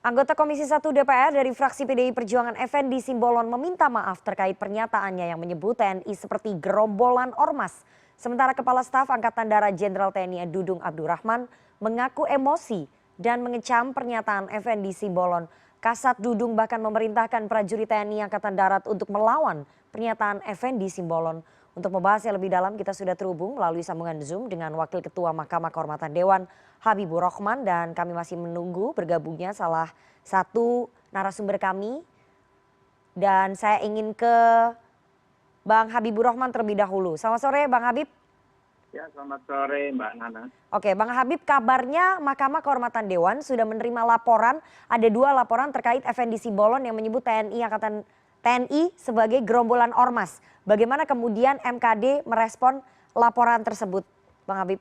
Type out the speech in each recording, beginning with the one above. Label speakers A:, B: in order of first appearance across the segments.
A: Anggota Komisi 1 DPR dari fraksi PDI Perjuangan Effendi Simbolon meminta maaf terkait pernyataannya yang menyebut TNI seperti gerombolan ormas. Sementara Kepala Staf Angkatan Darat Jenderal TNI Dudung Abdurrahman mengaku emosi dan mengecam pernyataan Effendi Simbolon. Kasat Dudung bahkan memerintahkan prajurit TNI Angkatan Darat untuk melawan pernyataan Effendi Simbolon. Untuk membahasnya lebih dalam kita sudah terhubung melalui sambungan Zoom dengan Wakil Ketua Mahkamah Kehormatan Dewan Habibur Rahman dan kami masih menunggu bergabungnya salah satu narasumber kami dan saya ingin ke Bang Habibur Rahman terlebih dahulu. Selamat sore Bang Habib.
B: Ya, selamat sore Mbak Nana.
A: Oke, Bang Habib, kabarnya Mahkamah Kehormatan Dewan sudah menerima laporan, ada 2 laporan terkait Effendi Simbolon yang menyebut TNI sebagai gerombolan ormas. Bagaimana kemudian MKD merespon laporan tersebut, Bang Habib?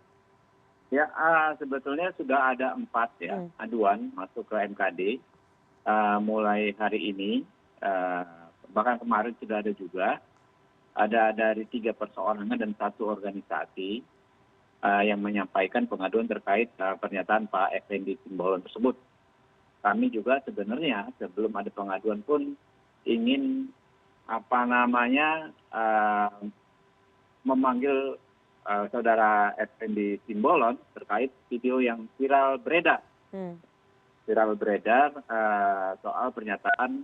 B: Ya, sebetulnya sudah ada 4 ya aduan masuk ke MKD mulai hari ini. Bahkan kemarin sudah ada juga. Ada dari 3 perseorangan dan 1 organisasi yang menyampaikan pengaduan terkait pernyataan Pak Effendi Simbolon tersebut. Kami juga sebenarnya sebelum ada pengaduan pun ingin memanggil saudara Effendi Simbolon terkait video yang viral beredar. Viral beredar soal pernyataan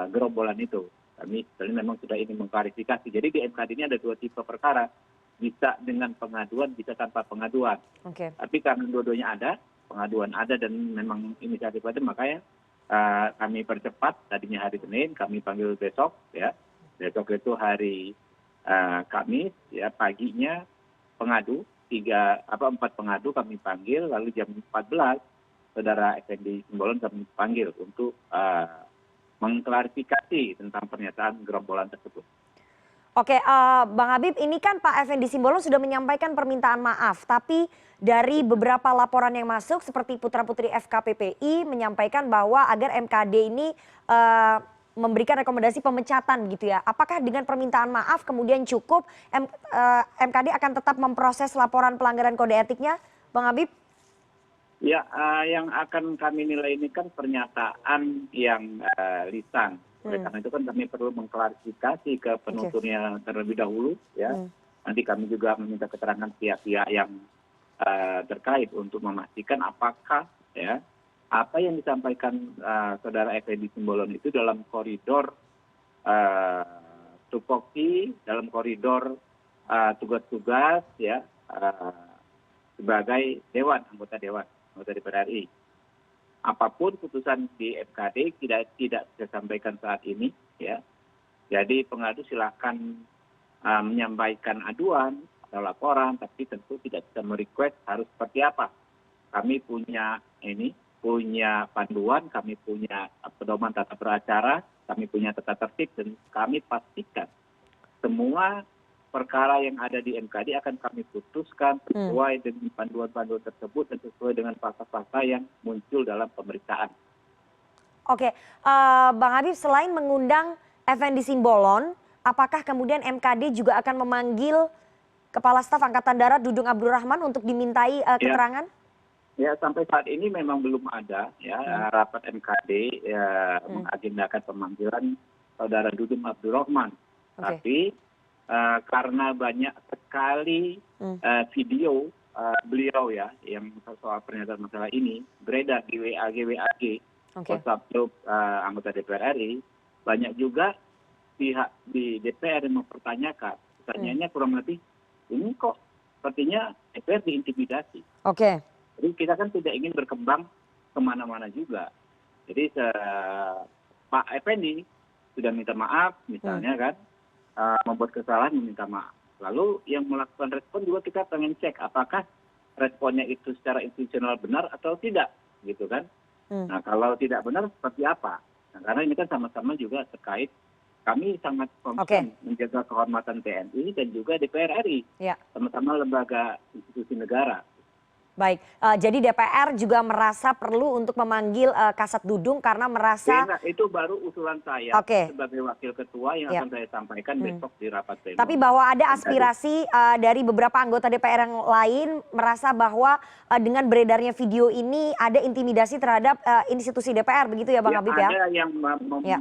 B: gerombolan itu. Kami sebenarnya memang sudah ingin mengklarifikasi. Jadi di MKD ini ada 2 tipe perkara. Bisa dengan pengaduan, bisa tanpa pengaduan. Tapi karena dua-duanya ada, pengaduan ada dan memang inisiatif ada, makanya kami percepat. Tadinya hari Senin, kami panggil besok. Ya. Besok itu hari Kamis, ya, paginya pengadu. 4 pengadu kami panggil, lalu jam 14 saudara Effendi Simbolon kami panggil untuk mengklarifikasi tentang pernyataan gerombolan tersebut.
A: Oke, Bang Habib, ini kan Pak Effendi Simbolon sudah menyampaikan permintaan maaf, tapi dari beberapa laporan yang masuk seperti putra-putri FKPPI menyampaikan bahwa agar MKD ini memberikan rekomendasi pemecatan gitu ya. Apakah dengan permintaan maaf kemudian cukup MKD akan tetap memproses laporan pelanggaran kode etiknya, Bang Habib?
B: Ya, yang akan kami nilai ini kan pernyataan yang lisan. Oleh karena itu kan kami perlu mengklarifikasi ke penunturnya terlebih dahulu. Ya. Nanti kami juga meminta keterangan pihak-pihak yang terkait untuk memastikan apakah ya apa yang disampaikan saudara Effendi Simbolon itu dalam koridor tupoksi, dalam koridor tugas-tugas ya sebagai anggota DPR RI. Apapun putusan di MKD tidak saya sampaikan saat ini, ya. Jadi pengadu silakan menyampaikan aduan atau laporan, tapi tentu tidak bisa merequest harus seperti apa. Kami punya panduan, kami punya pedoman tata beracara, kami punya tata tertib, dan kami pastikan semua perkara yang ada di MKD akan kami putuskan sesuai dengan panduan-panduan tersebut dan sesuai dengan fakta-fakta yang muncul dalam pemeriksaan.
A: Oke, Bang Habib, selain mengundang Effendi Simbolon, apakah kemudian MKD juga akan memanggil Kepala Staf Angkatan Darat Dudung Abdurrahman untuk dimintai keterangan?
B: Ya, sampai saat ini memang belum ada ya rapat MKD mengagendakan pemanggilan saudara Dudung Abdurrahman. Tapi karena banyak sekali video beliau ya yang soal pernyataan masalah ini beredar di WAG WhatsApp grup anggota DPR RI, banyak juga pihak di DPR yang mempertanyakan. Pertanyaannya kurang lebih, ini kok sepertinya DPR diintimidasi. Jadi kita kan tidak ingin berkembang kemana-mana juga. Jadi Pak Effendi sudah minta maaf misalnya kan, membuat kesalahan meminta maaf. Lalu yang melakukan respon juga kita pengen cek apakah responnya itu secara institusional benar atau tidak, gitu kan? Nah kalau tidak benar seperti apa? Nah, karena ini kan sama-sama juga terkait. Kami sangat concern menjaga kehormatan TNI dan juga DPR RI, sama-sama lembaga institusi negara.
A: Baik, jadi DPR juga merasa perlu untuk memanggil Kasat Dudung karena merasa
B: Nah, itu baru usulan saya
A: oke,
B: sebagai wakil ketua yang
A: ya.
B: akan saya sampaikan besok di rapat
A: Tapi
B: pleno.
A: bahwa ada
B: MKD.
A: aspirasi dari beberapa anggota DPR yang lain merasa bahwa dengan beredarnya video ini ada intimidasi terhadap institusi DPR, begitu ya Bang
B: Ya,
A: Habib ya?
B: ada yang
A: Ya.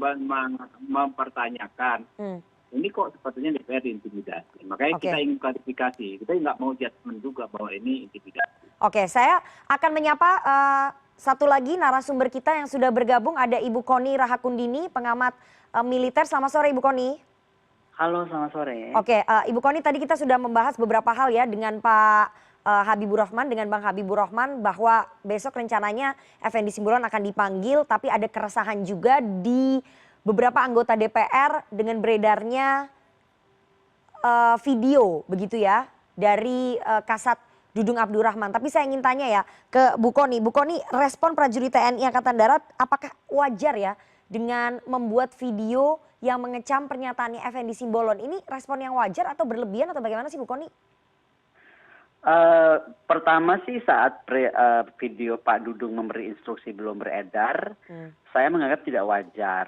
B: mempertanyakan,
A: Hmm.
B: ini kok sepertinya DPR diintimidasi. Makanya kita
A: Oke.
B: ingin klarifikasi. Kita nggak mau judgement juga bahwa ini intimidasi.
A: Oke, saya akan menyapa satu lagi narasumber kita yang sudah bergabung, ada Ibu Koni Rahakundini, pengamat militer. Selamat sore Ibu Koni.
C: Halo, selamat sore.
A: Oke, Ibu Koni, tadi kita sudah membahas beberapa hal ya dengan Pak Habibur Rahman, dengan Bang Habibur Rahman, bahwa besok rencananya Effendi Simbolon akan dipanggil, tapi ada keresahan juga di beberapa anggota DPR dengan beredarnya video begitu ya dari Kasat Dudung Abdurrahman. Tapi saya ingin tanya ya ke Bu Koni. Bu Koni, respon prajurit TNI Angkatan Darat apakah wajar ya dengan membuat video yang mengecam pernyataannya Effendi Simbolon? Ini respon yang wajar atau berlebihan atau bagaimana sih Bu Koni?
C: Pertama sih saat video Pak Dudung memberi instruksi belum beredar, saya menganggap tidak wajar.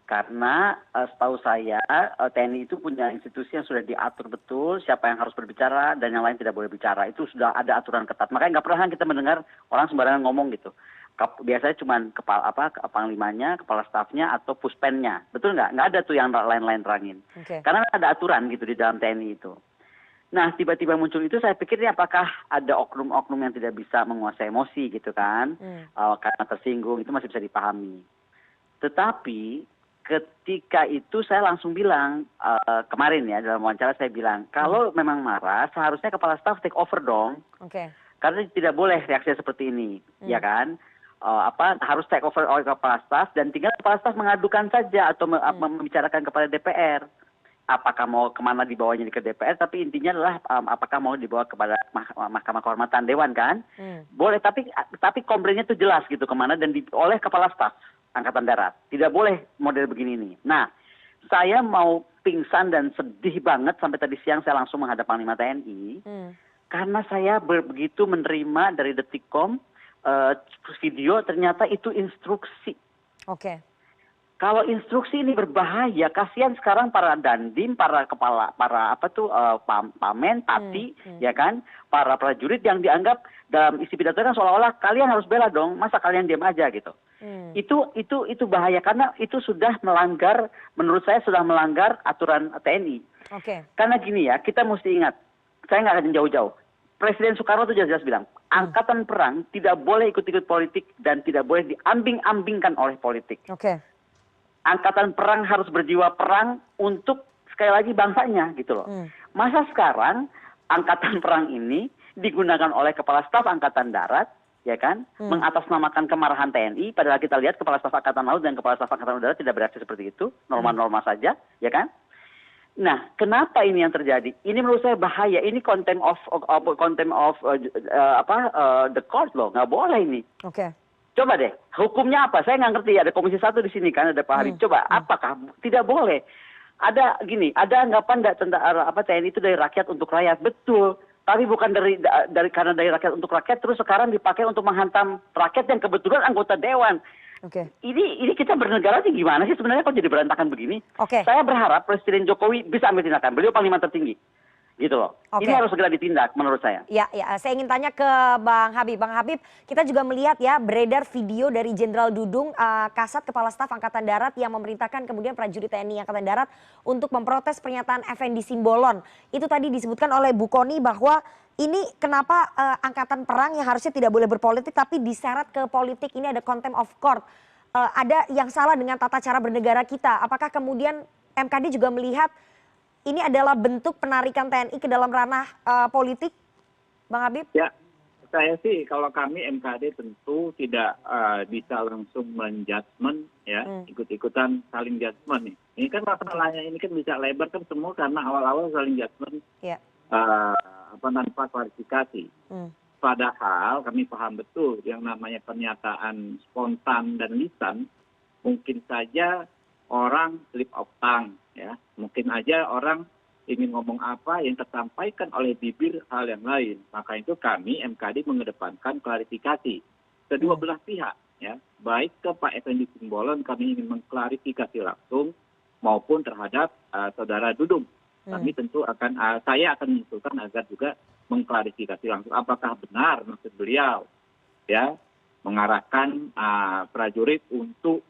C: Karena setahu saya TNI itu punya institusi yang sudah diatur betul siapa yang harus berbicara dan yang lain tidak boleh bicara. Itu sudah ada aturan ketat. Makanya nggak pernah kita mendengar orang sembarangan ngomong gitu. Biasanya cuma panglimanya, kepala stafnya atau puspennya. Betul nggak? Nggak ada tuh yang lain-lain terangin. Karena ada aturan gitu di dalam TNI itu. Nah, tiba-tiba muncul itu saya pikir ini apakah ada oknum-oknum yang tidak bisa menguasai emosi gitu kan. Karena tersinggung itu masih bisa dipahami. Tetapi ketika itu saya langsung bilang, kemarin ya dalam wawancara saya bilang, kalau memang marah seharusnya kepala staf take over dong. Karena tidak boleh reaksinya seperti ini, ya kan? Harus take over oleh kepala staf dan tinggal kepala staf mengadukan saja atau membicarakan kepada DPR. Apakah mau kemana dibawanya ke DPR, tapi intinya adalah apakah mau dibawa kepada Mahkamah Kehormatan Dewan kan? Boleh, tapi komplainnya itu jelas gitu kemana dan oleh kepala staf Angkatan Darat. Tidak boleh model begini nih. Nah, saya mau pingsan dan sedih banget sampai tadi siang saya langsung menghadap Panglima TNI. Karena saya begitu menerima dari Detikcom video ternyata itu instruksi. Kalau instruksi ini berbahaya, kasihan sekarang para dandim, para kepala, pamen, pati, ya kan, para prajurit yang dianggap dalam isi pidato kan seolah-olah kalian harus bela dong, masa kalian diam aja gitu. Itu bahaya karena itu sudah melanggar, menurut saya sudah melanggar aturan TNI. Karena gini ya, kita mesti ingat, saya nggak akan jauh-jauh. Presiden Soekarno itu jelas-jelas bilang, angkatan perang tidak boleh ikut-ikut politik dan tidak boleh diambing-ambingkan oleh politik. Angkatan perang harus berjiwa perang untuk sekali lagi bangsanya gitu loh. Masa sekarang angkatan perang ini digunakan oleh Kepala Staf Angkatan Darat, ya kan, mengatasnamakan kemarahan TNI, padahal kita lihat Kepala Staf Angkatan Laut dan Kepala Staf Angkatan Udara tidak bereaksi seperti itu, normal-normal saja, ya kan. Nah, kenapa ini yang terjadi? Ini menurut saya bahaya. Ini contempt of the court loh, nggak boleh ini. Coba deh, hukumnya apa? Saya nggak ngerti. Ada Komisi 1 di sini kan, ada Pak Harif. Coba, apakah tidak boleh? Ada anggapan tentara TNI itu dari rakyat untuk rakyat, betul. Tapi bukan karena dari rakyat untuk rakyat, terus sekarang dipakai untuk menghantam rakyat yang kebetulan anggota dewan. Ini kita bernegara sih gimana sih sebenarnya kok jadi berantakan begini? Saya berharap Presiden Jokowi bisa ambil tindakan. Beliau panglima tertinggi. Gitu loh. Ini harus segera ditindak menurut saya.
A: Ya, saya ingin tanya ke Bang Habib. Bang Habib, kita juga melihat ya beredar video dari Jenderal Dudung, Kasat Kepala Staf Angkatan Darat yang memerintahkan kemudian prajurit TNI Angkatan Darat untuk memprotes pernyataan Effendi Simbolon. Itu tadi disebutkan oleh Bu Koni bahwa ini kenapa angkatan perang yang harusnya tidak boleh berpolitik tapi diseret ke politik, ini ada contempt of court. Ada yang salah dengan tata cara bernegara kita. Apakah kemudian MKD juga melihat ini adalah bentuk penarikan TNI ke dalam ranah politik, Bang Habib?
B: Ya, saya sih kalau kami MKD tentu tidak bisa langsung menjudgment ya, ikut-ikutan saling judgment nih. Ini kan masalahnya ini kan bisa lebar kan semua karena awal-awal saling judgment tanpa klarifikasi. Padahal kami paham betul yang namanya pernyataan spontan dan lisan mungkin saja orang slip of tongue ya, mungkin aja orang ingin ngomong apa yang tersampaikan oleh bibir hal yang lain. Maka itu kami MKD mengedepankan klarifikasi kedua belah pihak, ya, baik ke Pak Effendi Simbolon kami ingin mengklarifikasi langsung maupun terhadap saudara Dudung. Kami tentu saya akan mengusulkan agar juga mengklarifikasi langsung apakah benar maksud beliau, ya, mengarahkan prajurit untuk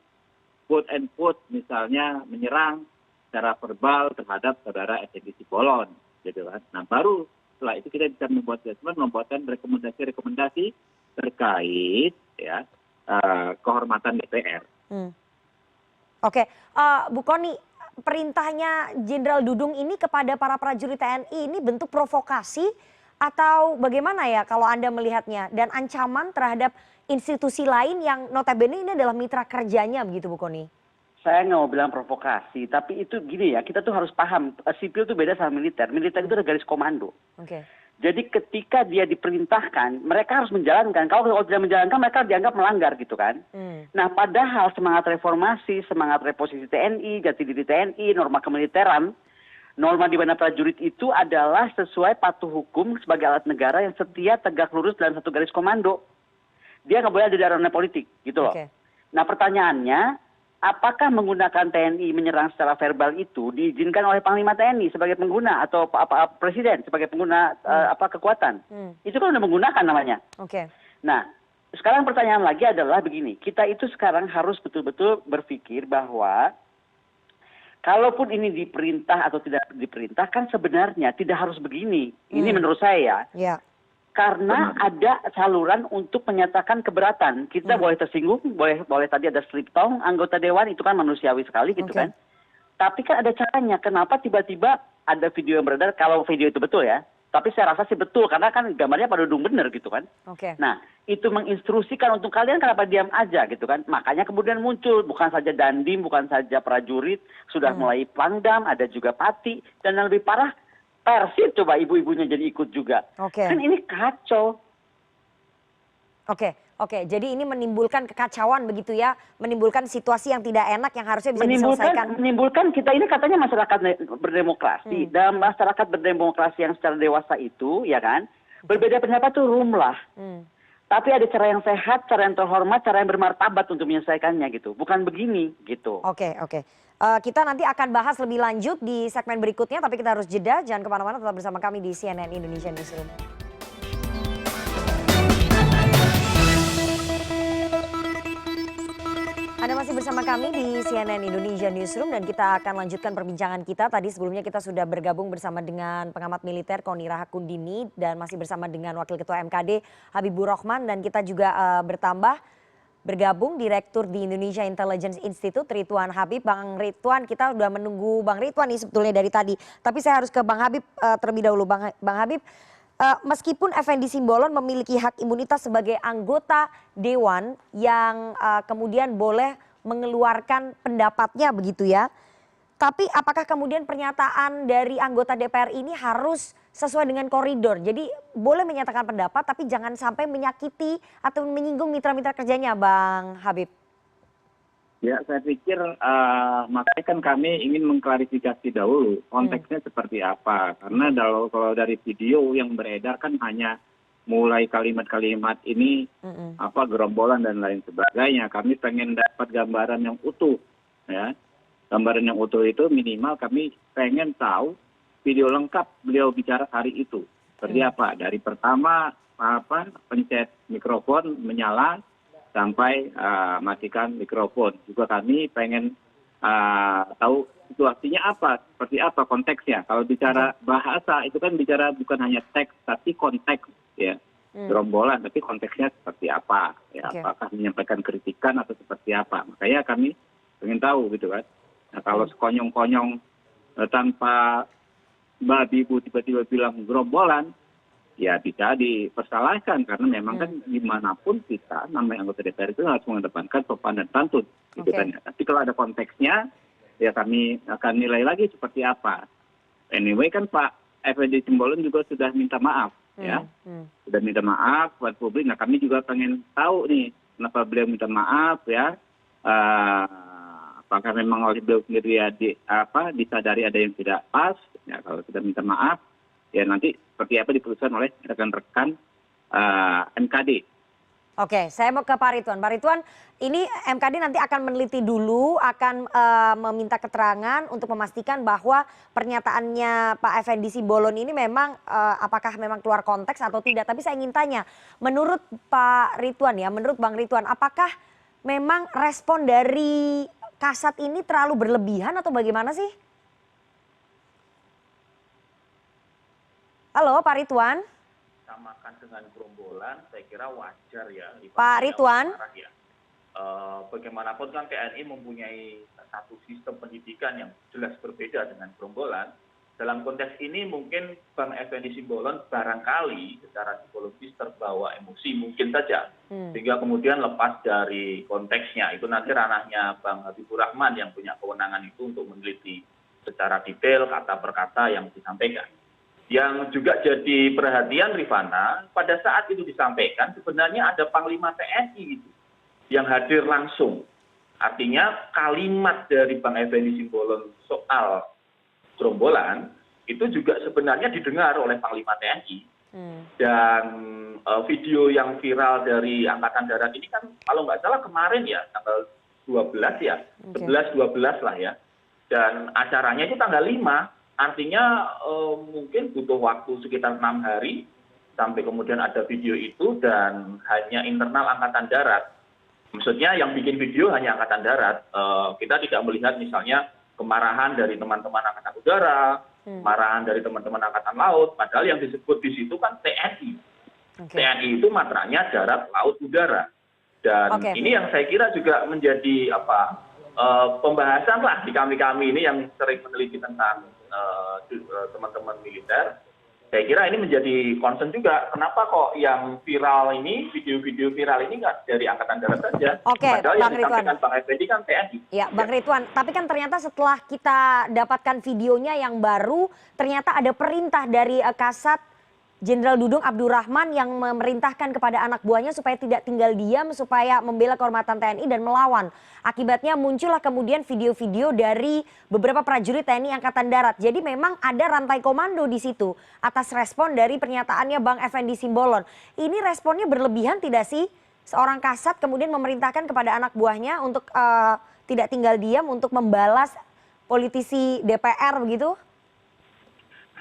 B: quote and quote misalnya menyerang secara verbal terhadap saudara Effendi Simbolon, gitu kan. Nah, baru setelah itu kita bisa membuat statement, membuatkan rekomendasi terkait ya kehormatan DPR.
A: Oke, Bu Kony, perintahnya Jenderal Dudung ini kepada para prajurit TNI ini bentuk provokasi atau bagaimana ya kalau Anda melihatnya? Dan ancaman terhadap institusi lain yang notabene ini adalah mitra kerjanya begitu Bu Kony?
C: Saya nggak mau bilang provokasi, tapi itu gini ya, kita tuh harus paham, sipil itu beda sama militer. Militer itu ada garis komando. Jadi ketika dia diperintahkan, mereka harus menjalankan. Kalau tidak menjalankan, mereka dianggap melanggar gitu kan. Nah, padahal semangat reformasi, semangat reposisi TNI, jati diri TNI, norma kemiliteran, norma di mana prajurit itu adalah sesuai patuh hukum sebagai alat negara yang setia, tegak lurus dalam satu garis komando. Dia nggak boleh ada di arena politik, gitu loh. Nah, pertanyaannya, apakah menggunakan TNI menyerang secara verbal itu diizinkan oleh Panglima TNI sebagai pengguna atau Presiden sebagai pengguna kekuatan? Itu kan udah menggunakan namanya. Nah, sekarang pertanyaan lagi adalah begini, kita itu sekarang harus betul-betul berpikir bahwa kalaupun ini diperintah atau tidak diperintah kan sebenarnya tidak harus begini. Ini menurut saya ya. Karena ada saluran untuk menyatakan keberatan. Kita boleh tersinggung, boleh tadi ada slip tongue, anggota dewan itu kan manusiawi sekali gitu kan. Tapi kan ada caranya. Kenapa tiba-tiba ada video yang beredar, kalau video itu betul ya. Tapi saya rasa sih betul, karena kan gambarnya Pak Dudung benar gitu kan. Nah, itu menginstruksikan untuk kalian kenapa diam aja gitu kan. Makanya kemudian muncul, bukan saja Dandim, bukan saja prajurit, sudah mulai Pangdam, ada juga Pati, dan yang lebih parah, Persib coba ibu-ibunya jadi ikut juga. Kan ini kacau.
A: Jadi ini menimbulkan kekacauan begitu ya, menimbulkan situasi yang tidak enak yang harusnya bisa diselesaikan.
C: Menimbulkan kita ini katanya masyarakat berdemokrasi. Dalam masyarakat berdemokrasi yang secara dewasa itu, ya kan, berbeda pendapat itu rumlah. Tapi ada cara yang sehat, cara yang terhormat, cara yang bermartabat untuk menyelesaikannya gitu. Bukan begini gitu.
A: Kita nanti akan bahas lebih lanjut di segmen berikutnya, tapi kita harus jeda. Jangan kemana-mana, tetap bersama kami di CNN Indonesia Newsroom. Anda masih bersama kami di CNN Indonesia Newsroom dan kita akan lanjutkan perbincangan kita. Tadi sebelumnya kita sudah bergabung bersama dengan pengamat militer Kony Rahakundini dan masih bersama dengan Wakil Ketua MKD Habibur Rahman, dan kita juga bergabung Direktur di Indonesia Intelligence Institute Ridwan Habib. Bang Ridwan, kita sudah menunggu Bang Ridwan nih sebetulnya dari tadi. Tapi saya harus ke Bang Habib terlebih dahulu. Bang Habib, meskipun Effendi Simbolon memiliki hak imunitas sebagai anggota dewan yang kemudian boleh mengeluarkan pendapatnya begitu ya. Tapi apakah kemudian pernyataan dari anggota DPR ini harus sesuai dengan koridor? Jadi boleh menyatakan pendapat tapi jangan sampai menyakiti atau menyinggung mitra-mitra kerjanya, Bang Habib.
B: Ya, saya pikir makanya kan kami ingin mengklarifikasi dahulu konteksnya seperti apa. Karena kalau dari video yang beredar kan hanya mulai kalimat-kalimat ini gerombolan dan lain sebagainya. Kami pengen dapat gambaran yang utuh, ya. Gambaran yang utuh itu minimal kami pengen tahu video lengkap beliau bicara hari itu. Seperti apa? Dari pertama pencet mikrofon menyala sampai matikan mikrofon. Juga kami pengen tahu situasinya apa, seperti apa konteksnya. Kalau bicara bahasa itu kan bicara bukan hanya teks tapi konteks ya. Gerombolan tapi konteksnya seperti apa ya. Apakah menyampaikan kritikan atau seperti apa. Makanya kami pengen tahu gitu kan. Nah, kalau sekonyong-konyong tanpa babi bu tiba-tiba bilang gerombolan, ya bisa dipersalahkan karena memang kan dimanapun kita namanya anggota DPR itu harus mengedepankan sopan dan santun, gitu kan. Tapi kalau ada konteksnya, ya kami akan nilai lagi seperti apa. Anyway kan Pak Effendi Simbolon juga sudah minta maaf, ya, sudah minta maaf buat publik. Nah kami juga pengen tahu nih kenapa beliau minta maaf, ya. apakah memang oleh beliau sendiri ya disadari ada yang tidak pas, ya kalau kita minta maaf, ya nanti seperti apa diputuskan oleh rekan-rekan MKD.
A: Oke, saya mau ke Pak Ridwan. Pak Ridwan, ini MKD nanti akan meneliti dulu, akan meminta keterangan untuk memastikan bahwa pernyataannya Pak Effendi Simbolon ini memang apakah memang keluar konteks atau tidak. Tapi saya ingin tanya, menurut Pak Ridwan ya, menurut Bang Ridwan, apakah memang respon dari Kasat ini terlalu berlebihan atau bagaimana sih? Halo Pak Ridwan.
D: Samakan dengan gerombolan, saya kira wajar ya.
A: Pak Ridwan.
D: Ya. Bagaimanapun kan TNI mempunyai satu sistem pendidikan yang jelas berbeda dengan gerombolan. Dalam konteks ini mungkin Bang Effendi Simbolon barangkali secara psikologis terbawa emosi mungkin saja. Sehingga kemudian lepas dari konteksnya. Itu nanti ranahnya Bang Habibur Rahman yang punya kewenangan itu untuk meneliti secara detail kata per kata yang disampaikan. Yang juga jadi perhatian Rifana, pada saat itu disampaikan sebenarnya ada Panglima TNI gitu, yang hadir langsung. Artinya kalimat dari Bang Effendi Simbolon soal gerombolan itu juga sebenarnya didengar oleh Panglima TNI. Dan video yang viral dari Angkatan Darat ini kan kalau nggak salah kemarin ya, tanggal 12 ya, 11-12 lah ya. Dan acaranya itu tanggal 5. Artinya mungkin butuh waktu sekitar 6 hari sampai kemudian ada video itu dan hanya internal Angkatan Darat. Maksudnya yang bikin video hanya Angkatan Darat. Kita tidak melihat misalnya kemarahan dari teman-teman Angkatan Udara, kemarahan dari teman-teman Angkatan Laut. Padahal yang disebut di situ kan TNI. TNI itu matranya darat, laut, udara. Dan ini yang saya kira juga menjadi pembahasan lah di kami-kami ini yang sering meneliti tentang teman-teman militer. Saya kira ini menjadi concern juga. Kenapa kok yang viral ini, video-video viral ini nggak dari Angkatan Darat saja? Padahal yang disampaikan Bang Effendi kan TNI.
A: Ya, Bang Ridwan. Tapi kan ternyata setelah kita dapatkan videonya yang baru, ternyata ada perintah dari Kasat Jenderal Dudung Abdurrahman yang memerintahkan kepada anak buahnya supaya tidak tinggal diam, supaya membela kehormatan TNI dan melawan. Akibatnya muncullah kemudian video-video dari beberapa prajurit TNI Angkatan Darat. Jadi memang ada rantai komando di situ atas respon dari pernyataannya Bang Effendi Simbolon. Ini responnya berlebihan tidak sih? Seorang Kasat kemudian memerintahkan kepada anak buahnya untuk tidak tinggal diam, untuk membalas politisi DPR begitu?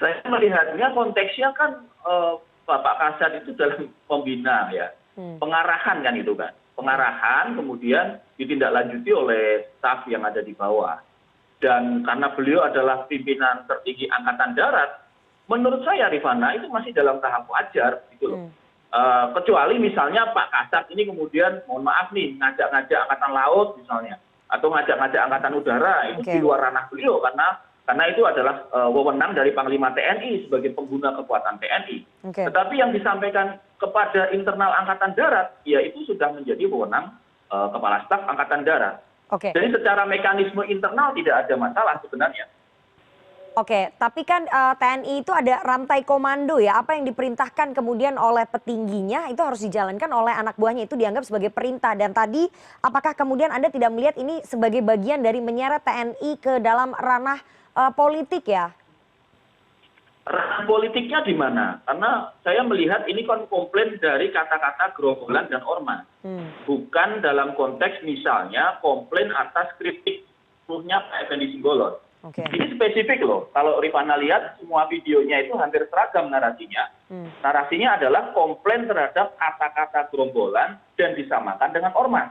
D: Saya melihatnya konteksnya kan Bapak Kasat itu dalam pembina ya, pengarahan kan itu kan, pengarahan kemudian ditindaklanjuti oleh staf yang ada di bawah. Dan karena beliau adalah pimpinan tertinggi Angkatan Darat, menurut saya Rifana itu masih dalam tahap wajar gitu loh. Kecuali misalnya Pak Kasat ini kemudian mohon maaf nih ngajak-ngajak Angkatan Laut misalnya, atau ngajak-ngajak Angkatan Udara, itu di luar ranah beliau karena itu adalah wewenang dari Panglima TNI sebagai pengguna kekuatan TNI. Tetapi yang disampaikan kepada internal Angkatan Darat, ya itu sudah menjadi wewenang Kepala Staf Angkatan Darat. Jadi secara mekanisme internal tidak ada masalah sebenarnya.
A: Tapi kan TNI itu ada rantai komando ya, apa yang diperintahkan kemudian oleh petingginya itu harus dijalankan oleh anak buahnya, itu dianggap sebagai perintah. Dan tadi apakah kemudian Anda tidak melihat ini sebagai bagian dari menyeret TNI ke dalam ranah politik ya?
D: Ranah politiknya di mana? Karena saya melihat ini kan komplain dari kata-kata gerombolan dan ormas. Bukan dalam konteks misalnya komplain atas kritik penuhnya Pak Effendi Simbolon. Ini spesifik loh. Kalau Rifana lihat semua videonya itu hampir seragam narasinya. Narasinya adalah komplain terhadap kata-kata gerombolan dan disamakan dengan ormas.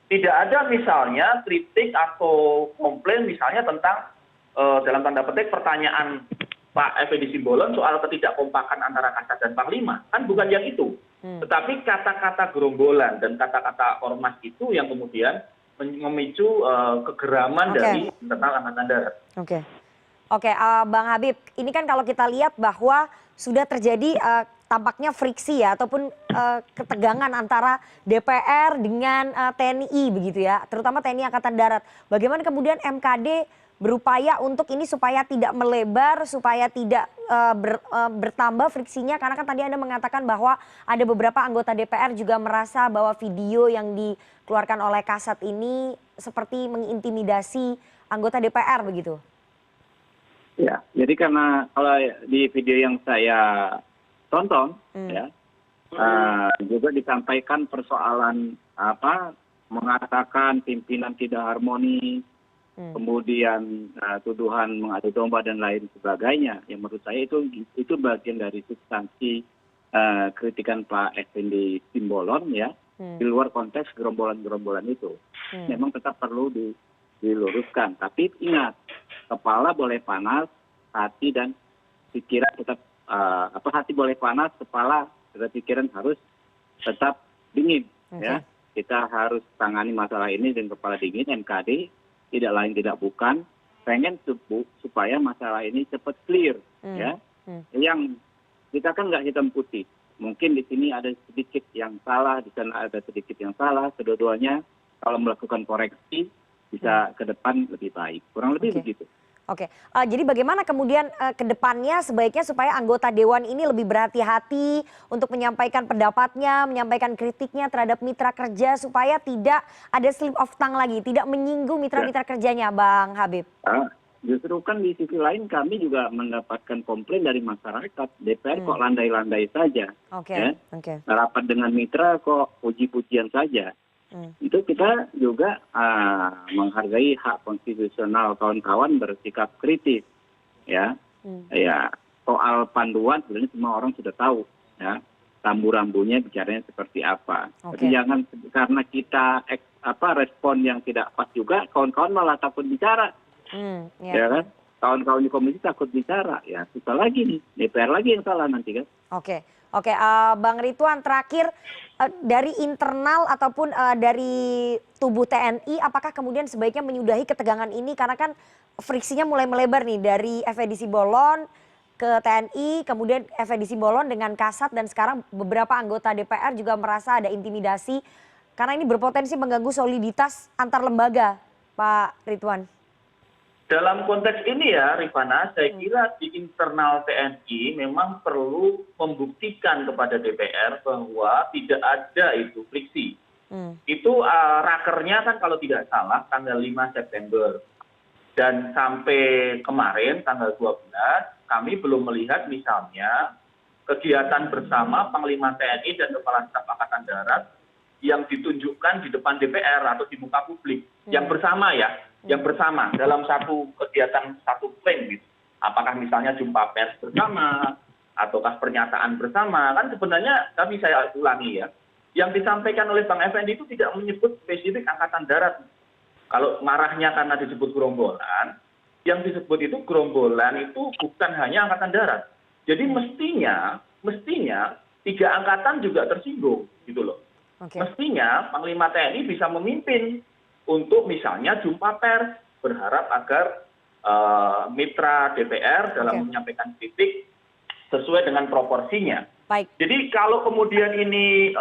D: Tidak ada misalnya kritik atau komplain misalnya tentang dalam tanda petik pertanyaan Pak Effendi Simbolon soal ketidakkompakan antara Kasat dan Panglima. Kan bukan yang itu. Tetapi kata-kata gerombolan dan kata-kata ormas itu yang kemudian memicu kegeraman dari internal Angkatan Darat.
A: Bang Habib, ini kan kalau kita lihat bahwa sudah terjadi tampaknya friksi ya, ataupun ketegangan antara DPR dengan TNI begitu ya, terutama TNI Angkatan Darat. Bagaimana kemudian MKD berupaya untuk ini supaya tidak melebar, supaya tidak bertambah friksinya, karena kan tadi Anda mengatakan bahwa ada beberapa anggota DPR juga merasa bahwa video yang dikeluarkan oleh Kasat ini seperti mengintimidasi anggota DPR begitu?
B: Ya, jadi karena kalau di video yang saya tonton, ya, juga disampaikan persoalan mengatakan pimpinan tidak harmoni, kemudian tuduhan mengadu domba dan lain sebagainya. Yang menurut saya itu bagian dari substansi kritikan Pak Effendi Simbolon, ya, di luar konteks gerombolan-gerombolan itu. Memang tetap perlu diluruskan. Tapi ingat, kepala boleh panas, hati dan pikiran tetap hati boleh panas, kepala dan pikiran harus tetap dingin. Ya, kita harus tangani masalah ini dengan kepala dingin. MKD tidak lain tidak bukan pengen supaya masalah ini cepat clear. Ya, yang kita kan nggak hitam putih. Mungkin di sini ada sedikit yang salah, di sana ada sedikit yang salah. Kedua-duanya kalau melakukan koreksi bisa ke depan lebih baik. Kurang lebih begitu.
A: Oke, jadi bagaimana kemudian ke depannya sebaiknya supaya anggota Dewan ini lebih berhati-hati untuk menyampaikan pendapatnya, menyampaikan kritiknya terhadap mitra kerja supaya tidak ada slip of tongue lagi, tidak menyinggung mitra-mitra kerjanya, Bang Habib?
B: Justru kan di sisi lain kami juga mendapatkan komplain dari masyarakat, DPR kok landai-landai saja. Rapat dengan mitra kok puji-pujian saja. Itu kita juga menghargai hak konstitusional kawan-kawan bersikap kritis, ya. Ya, soal panduan sebenarnya semua orang sudah tahu, ya, rambu-rambunya bicaranya seperti apa. Tapi jangan karena kita respon yang tidak pas juga, kawan-kawan malah takut bicara, ya kan? Kawan-kawan di komisi takut bicara, ya susah lagi nih, DPR lagi yang salah nanti kan.
A: Oke, Bang Ritwan, terakhir dari internal ataupun dari tubuh TNI, apakah kemudian sebaiknya menyudahi ketegangan ini karena kan friksinya mulai melebar nih dari Effendi Simbolon ke TNI, kemudian Effendi Simbolon dengan Kasat dan sekarang beberapa anggota DPR juga merasa ada intimidasi karena ini berpotensi mengganggu soliditas antar lembaga, Pak Ritwan.
D: Dalam konteks ini ya Rifana, saya kira di internal TNI memang perlu membuktikan kepada DPR bahwa tidak ada itu friksi. Itu rakernya kan kalau tidak salah tanggal 5 September. Dan sampai kemarin tanggal 12 kami belum melihat misalnya kegiatan bersama Panglima TNI dan Kepala Staf Angkatan Darat yang ditunjukkan di depan DPR atau di muka publik. Yang bersama ya. Yang bersama dalam satu kegiatan satu frame gitu. Apakah misalnya jumpa pers bersama ataukah pernyataan bersama, kan sebenarnya kami saya ulangi ya. Yang disampaikan oleh Bang Effendi itu tidak menyebut spesifik Angkatan Darat. Kalau marahnya karena disebut gerombolan, yang disebut itu gerombolan itu bukan hanya Angkatan Darat. Jadi mestinya 3 angkatan juga tersinggung gitu loh. Mestinya Panglima TNI bisa memimpin untuk misalnya jumpa pers, berharap agar mitra DPR dalam menyampaikan kritik sesuai dengan proporsinya. Jadi kalau kemudian ini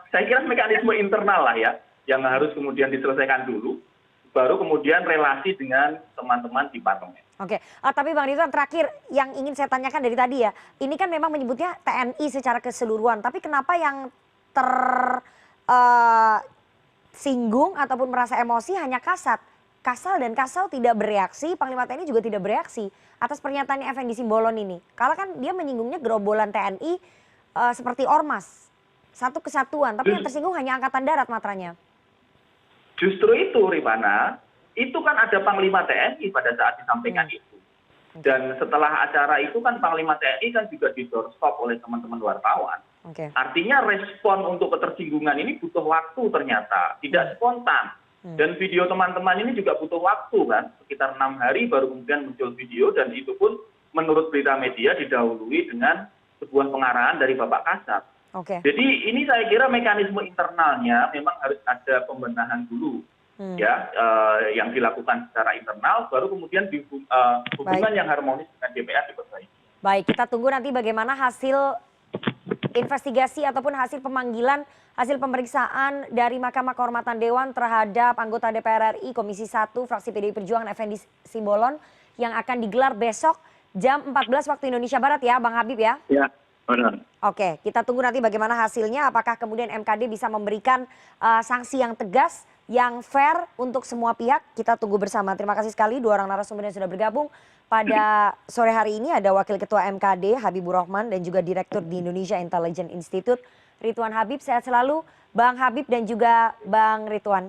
D: saya kira mekanisme internal lah ya yang harus kemudian diselesaikan dulu, baru kemudian relasi dengan teman-teman di parlemen.
A: Tapi Bang Ritwan, terakhir yang ingin saya tanyakan dari tadi ya, ini kan memang menyebutnya TNI secara keseluruhan, tapi kenapa yang singgung ataupun merasa emosi hanya Kasat? Kasal dan Kasal tidak bereaksi, Panglima TNI juga tidak bereaksi atas pernyataan Effendi Simbolon ini. Karena kan dia menyinggungnya gerombolan TNI seperti ormas, satu kesatuan, tapi yang tersinggung hanya Angkatan Darat matranya. Justru
D: itu Rifana, itu kan ada Panglima TNI pada saat disampaikan itu. Dan setelah acara itu kan Panglima TNI kan juga di-doorstop oleh teman-teman wartawan. Artinya respon untuk ketersinggungan ini butuh waktu ternyata, tidak spontan. Dan video teman-teman ini juga butuh waktu kan, sekitar 6 hari baru kemudian muncul video dan itu pun menurut berita media didahului dengan sebuah pengarahan dari Bapak Kasat. Jadi ini saya kira mekanisme internalnya memang harus ada pembenahan dulu. Ya, yang dilakukan secara internal, baru kemudian hubungan yang harmonis dengan DPR diperbaiki.
A: Baik, kita tunggu nanti bagaimana hasil investigasi ataupun hasil pemanggilan, hasil pemeriksaan dari Mahkamah Kehormatan Dewan terhadap anggota DPR RI Komisi 1 fraksi PDI Perjuangan Effendi Simbolon yang akan digelar besok jam 14 waktu Indonesia Barat ya, Bang Habib ya?
B: Benar.
A: Oke, kita tunggu nanti bagaimana hasilnya. Apakah kemudian MKD bisa memberikan sanksi yang tegas, yang fair untuk semua pihak? Kita tunggu bersama. Terima kasih sekali dua orang narasumber yang sudah bergabung pada sore hari ini. Ada Wakil Ketua MKD Habibur Rahman dan juga Direktur di Indonesia Intelligence Institute Ridwan Habib. Sehat selalu Bang Habib dan juga Bang Ridwan.